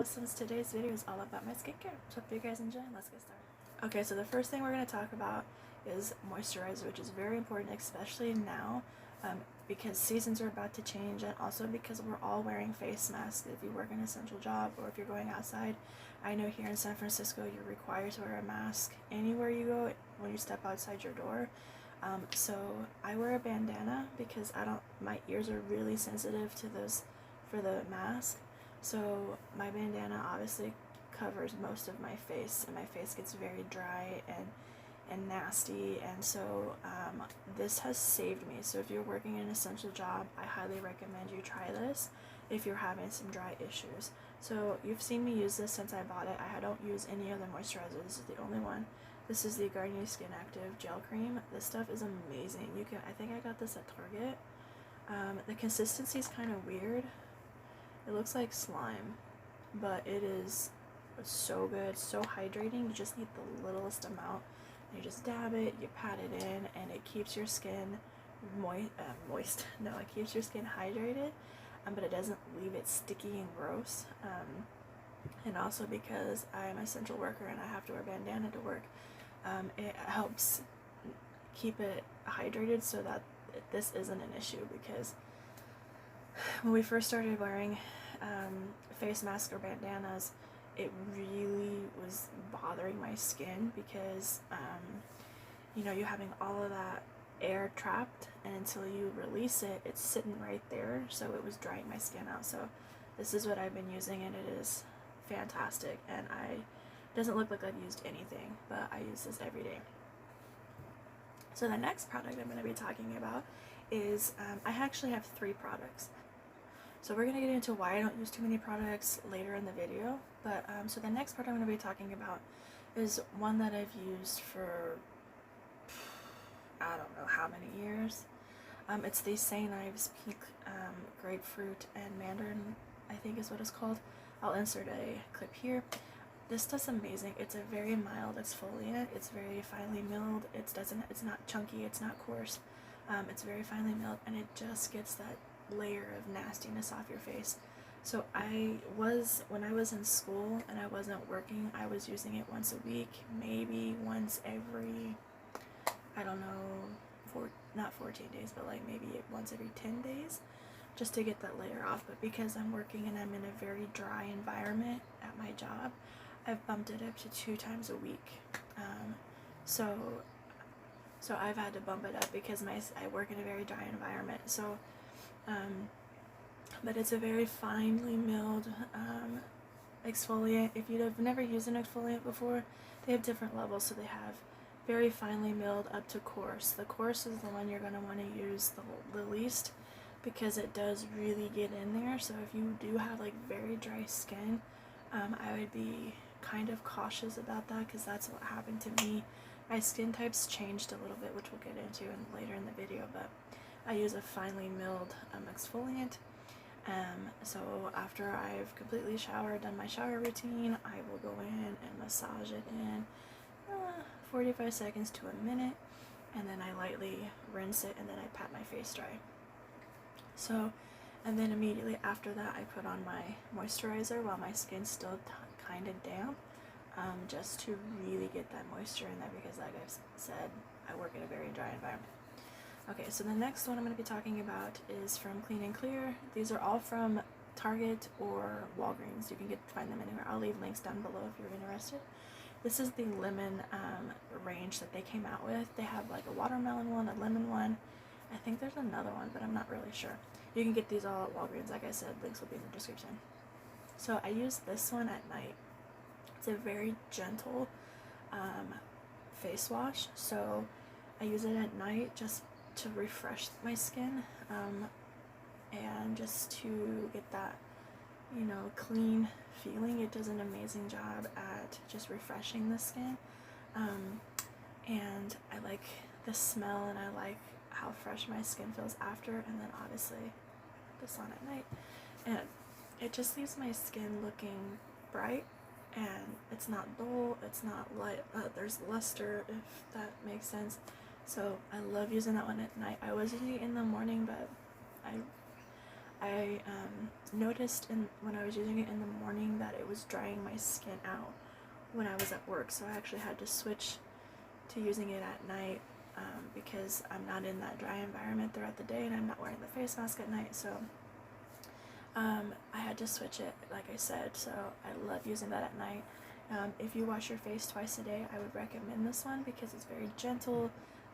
Hello, since today's video is all about my skincare, so hope you guys enjoy. Let's get started. Okay, so the first thing we're going to talk about is moisturizer, which is very important, especially now, because seasons are about to change, and also because we're all wearing face masks if you work an essential job or if you're going outside. I know here in San Francisco you're required to wear a mask anywhere you go when you step outside your door. So I wear a bandana because my ears are really sensitive to those for the mask. So my bandana obviously covers most of my face, and my face gets very dry and nasty, and so this has saved me. So if you're working an essential job, I highly recommend you try this if you're having some dry issues. So you've seen me use this since I bought it. I don't use any other moisturizer. This is the only one. This is the Garnier Skin Active Gel Cream. This stuff is amazing. I think I got this at Target. The consistency is kind of weird. It looks like slime, but it is so good, so hydrating. You just need the littlest amount. You just dab it, you pat it in, and it keeps your skin moist. No, it keeps your skin hydrated, but it doesn't leave it sticky and gross. And also because I'm an essential worker and I have to wear a bandana to work, it helps keep it hydrated so that this isn't an issue, because when we first started wearing face masks or bandanas, it really was bothering my skin because you're having all of that air trapped, and until you release it, it's sitting right there, so it was drying my skin out. So this is what I've been using, and it is fantastic, and it doesn't look like I've used anything, but I use this every day. So the next product I'm going to be talking about is I actually have 3 products. So we're going to get into why I don't use too many products later in the video, but so the next product I'm going to be talking about is one that I've used for I don't know how many years. It's the St. Ives Pink Grapefruit and Mandarin, I think is what it's called. I'll insert a clip here. This stuff's amazing. It's a very mild exfoliant. It's very finely milled. It's not chunky. It's not coarse. It's very finely milled, and it just gets that layer of nastiness off your face. So when I was in school and I wasn't working, I was using it once a week, maybe once every, I don't know, not 14 days, but like maybe once every 10 days, just to get that layer off. But because I'm working and I'm in a very dry environment at my job, I've bumped it up to 2 times a week. So I've had to bump it up because I work in a very dry environment. So but it's a very finely milled exfoliant. If you've never used an exfoliant before, they have different levels. So they have very finely milled up to coarse. The coarse is the one you're going to want to use the least, because it does really get in there. So if you do have like very dry skin, I would be kind of cautious about that, because that's what happened to me. My skin types changed a little bit, which we'll get into later in the video, but I use a finely milled exfoliant. So after I've completely showered, done my shower routine, I will go in and massage it in 45 seconds to a minute, and then I lightly rinse it, and then I pat my face dry. So, and then immediately after that, I put on my moisturizer while my skin's still kind of damp, just to really get that moisture in there, because like I've said, I work in a very dry environment. Okay, so the next one I'm going to be talking about is from Clean and Clear. These are all from Target or Walgreens. You can find them anywhere. I'll leave links down below if you're interested. This is the lemon range that they came out with. They have like a watermelon one, a lemon one. I think there's another one, but I'm not really sure. You can get these all at Walgreens. Like I said, links will be in the description. So I use this one at night. It's a very gentle face wash. So I use it at night just to refresh my skin, and just to get that, clean feeling. It does an amazing job at just refreshing the skin, and I like the smell, and I like how fresh my skin feels after. And then obviously I put this on at night, and it just leaves my skin looking bright, and it's not dull, it's not light, there's luster, if that makes sense. So I love using that one at night. I was using it in the morning, but I noticed when I was using it in the morning that it was drying my skin out when I was at work, so I actually had to switch to using it at night because I'm not in that dry environment throughout the day and I'm not wearing the face mask at night, so I had to switch it, like I said, so I love using that at night. If you wash your face twice a day, I would recommend this one because it's very gentle.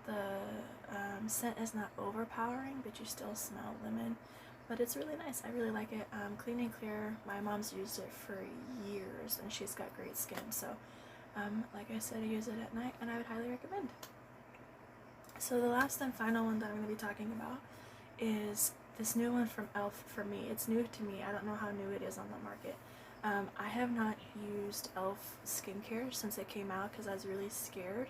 The scent is not overpowering, but you still smell lemon, but it's really nice. I really like it. Clean and Clear, my mom's used it for years and she's got great skin, so like I said, I use it at night and I would highly recommend. So the last and final one that I'm going to be talking about is this new one from e.l.f. for me. It's new to me. I don't know how new it is on the market. I have not used e.l.f. skincare since it came out because I was really scared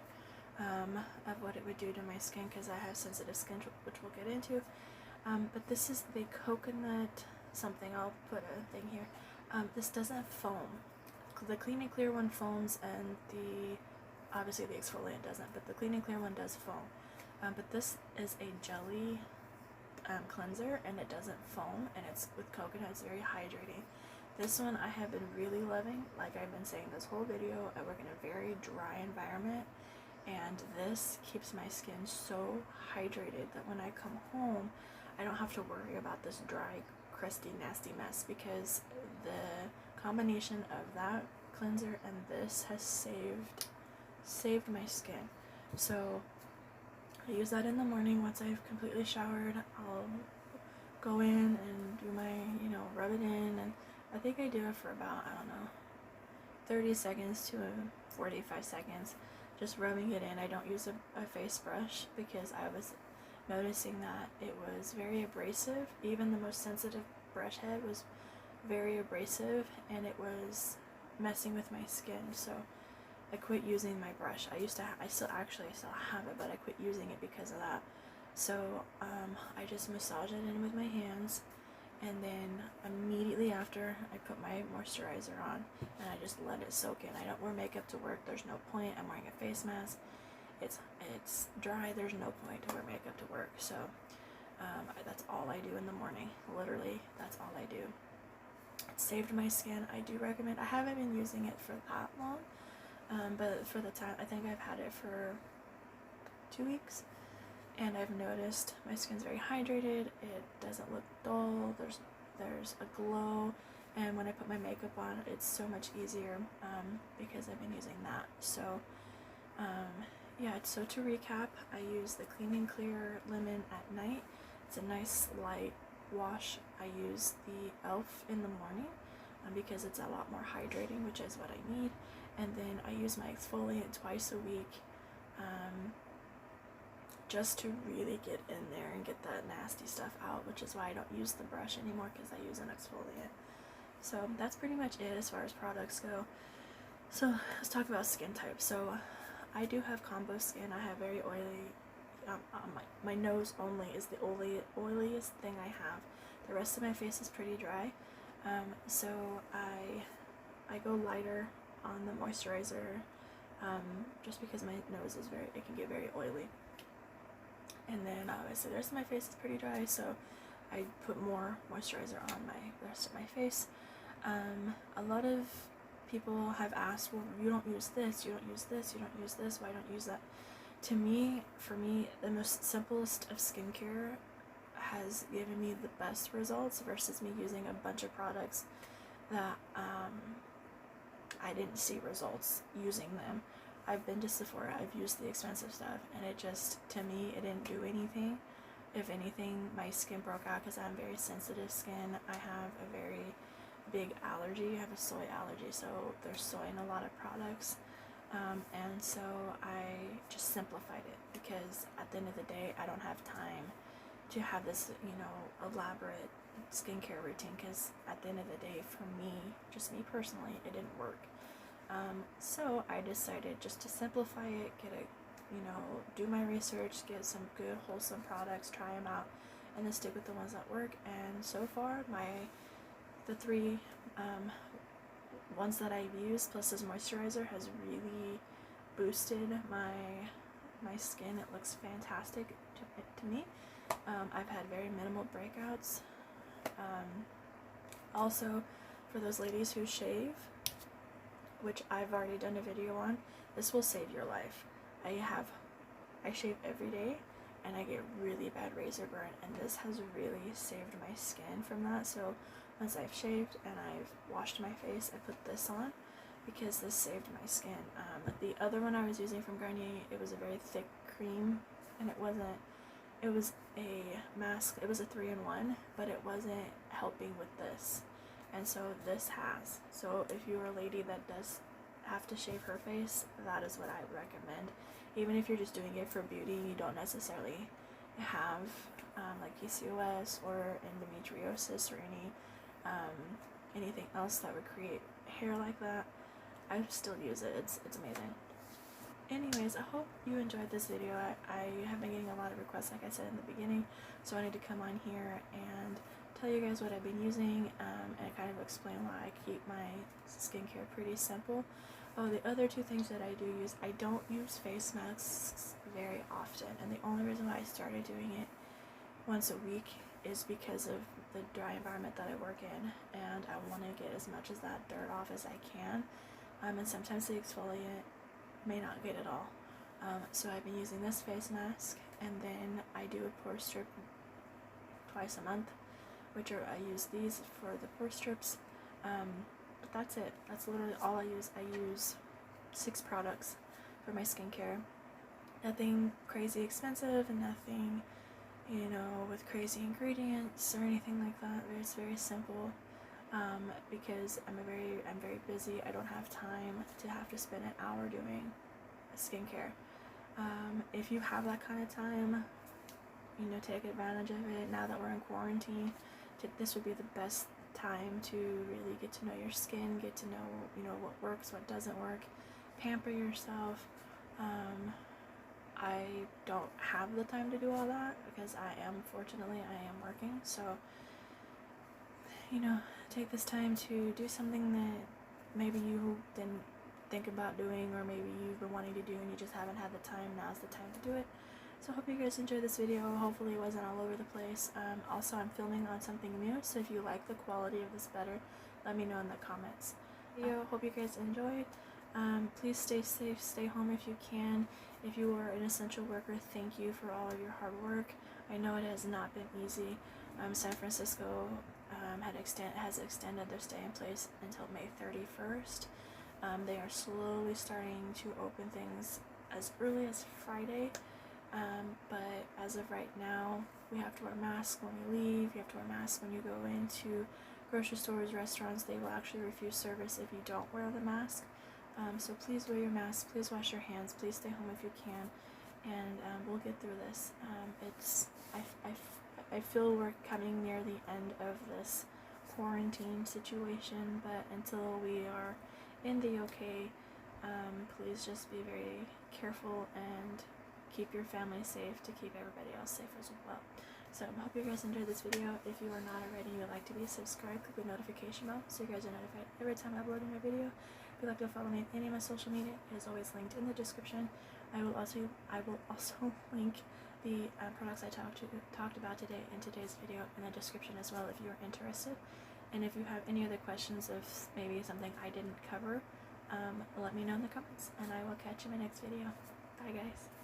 of what it would do to my skin because I have sensitive skin, which we'll get into. But this is the coconut something. I'll put a thing here. This doesn't foam. The Clean and Clear one foams, and obviously the exfoliant doesn't, but the Clean and Clear one does foam. But this is a jelly cleanser, and it doesn't foam, and it's with coconut. It's very hydrating. This one I have been really loving. Like I've been saying this whole video, I work in a very dry environment, and this keeps my skin so hydrated that when I come home, I don't have to worry about this dry, crusty, nasty mess, because the combination of that cleanser and this has saved my skin. So I use that in the morning. Once I've completely showered, I'll go in and do my, rub it in, and I think I do it for about, 30 seconds to 45 seconds, just rubbing it in. I don't use a face brush because I was noticing that it was very abrasive. Even the most sensitive brush head was very abrasive, and it was messing with my skin, so I quit using my brush. I still have it, but I quit using it because of that. So I just massage it in with my hands, and then immediately after I put my moisturizer on and I just let it soak in. I don't wear makeup to work. There's no point. I'm wearing a face mask. It's dry. There's no point to wear makeup to work. So that's all I do in the morning. Literally, that's all I do. It saved my skin. I do recommend. I haven't been using it for that long, but for the time, I think I've had it for 2 weeks, and I've noticed my skin's very hydrated. It doesn't look dull. There's a glow, and when I put my makeup on, it's so much easier because I've been using that. So yeah, so to recap, I use the Clean and Clear Lemon at night. It's a nice light wash. I use the e.l.f. in the morning because it's a lot more hydrating, which is what I need. And then I use my exfoliant twice a week just to really get in there and get that nasty stuff out, which is why I don't use the brush anymore, because I use an exfoliant. So that's pretty much it as far as products go. So let's talk about skin type. So I do have combo skin. I have very oily, my nose only is the oiliest thing I have. The rest of my face is pretty dry. So I go lighter on the moisturizer just because my nose is it can get very oily. And then obviously the rest of my face is pretty dry, so I put more moisturizer on the rest of my face. A lot of people have asked, well, you don't use this, you don't use this, you don't use this, why don't you use that? For me, the most simplest of skincare has given me the best results versus me using a bunch of products that I didn't see results using them. I've been to Sephora, I've used the expensive stuff, and it just, to me, it didn't do anything. If anything, my skin broke out because I have very sensitive skin. I have a very big allergy. I have a soy allergy, so there's soy in a lot of products. And so I just simplified it because at the end of the day, I don't have time to have this, elaborate skincare routine, because at the end of the day, for me, just me personally, it didn't work. So I decided just to simplify it, do my research, get some good wholesome products, try them out, and then stick with the ones that work. And so far, the 3 ones that I've used plus this moisturizer has really boosted my skin. It looks fantastic to me. I've had very minimal breakouts. Also, for those ladies who shave, which I've already done a video on, this will save your life. I shave every day and I get really bad razor burn, and this has really saved my skin from that. So once I've shaved and I've washed my face, I put this on because this saved my skin. The other one I was using from Garnier, it was a very thick cream, and it was a mask, it was a 3-in-1, but it wasn't helping with this, and so this has. So if you're a lady that does have to shave her face, that is what I would recommend. Even if you're just doing it for beauty, you don't necessarily have like PCOS or endometriosis or anything else that would create hair like that, I still use it. It's amazing. Anyways, I hope you enjoyed this video. I have been getting a lot of requests, like I said in the beginning, so I need to come on here and tell you guys what I've been using, and kind of explain why I keep my skincare pretty simple. Oh, the other two things that I do use, I don't use face masks very often, and the only reason why I started doing it once a week is because of the dry environment that I work in, and I want to get as much of that dirt off as I can, and sometimes the exfoliant may not get it all. So I've been using this face mask, and then I do a pore strip twice a month, I use these for the pore strips, but that's it. That's literally all I use. I use 6 products for my skincare. Nothing crazy expensive and nothing, with crazy ingredients or anything like that. It's very simple, because I'm very busy. I don't have time to have to spend an hour doing skincare. If you have that kind of time, take advantage of it. Now that we're in quarantine, this would be the best time to really get to know your skin, get to know, what works, what doesn't work, pamper yourself. I don't have the time to do all that because unfortunately I am working, so take this time to do something that maybe you didn't think about doing, or maybe you've been wanting to do and you just haven't had the time. Now's the time to do it. So I hope you guys enjoyed this video. Hopefully it wasn't all over the place. Also, I'm filming on something new, so if you like the quality of this better, let me know in the comments. Hope you guys enjoyed. Please stay safe, stay home if you can. If you are an essential worker, thank you for all of your hard work. I know it has not been easy. San Francisco has extended their stay in place until May 31st. They are slowly starting to open things as early as Friday, but as of right now, we have to wear masks when we leave. You have to wear masks when you go into grocery stores, restaurants. They will actually refuse service if you don't wear the mask. So please wear your mask, please wash your hands, please stay home if you can, and we'll get through this. I feel we're coming near the end of this quarantine situation, but until we are in the okay, please just be very careful and keep your family safe to keep everybody else safe as well. So I hope you guys enjoyed this video. If you are not already and you would like to be subscribed, click the notification bell so you guys are notified every time I upload a new video. If you'd like to follow me on any of my social media, it is always linked in the description. I will also link the products I talked about today in today's video in the description as well if you are interested. And if you have any other questions of maybe something I didn't cover, let me know in the comments, and I will catch you in my next video. Bye guys.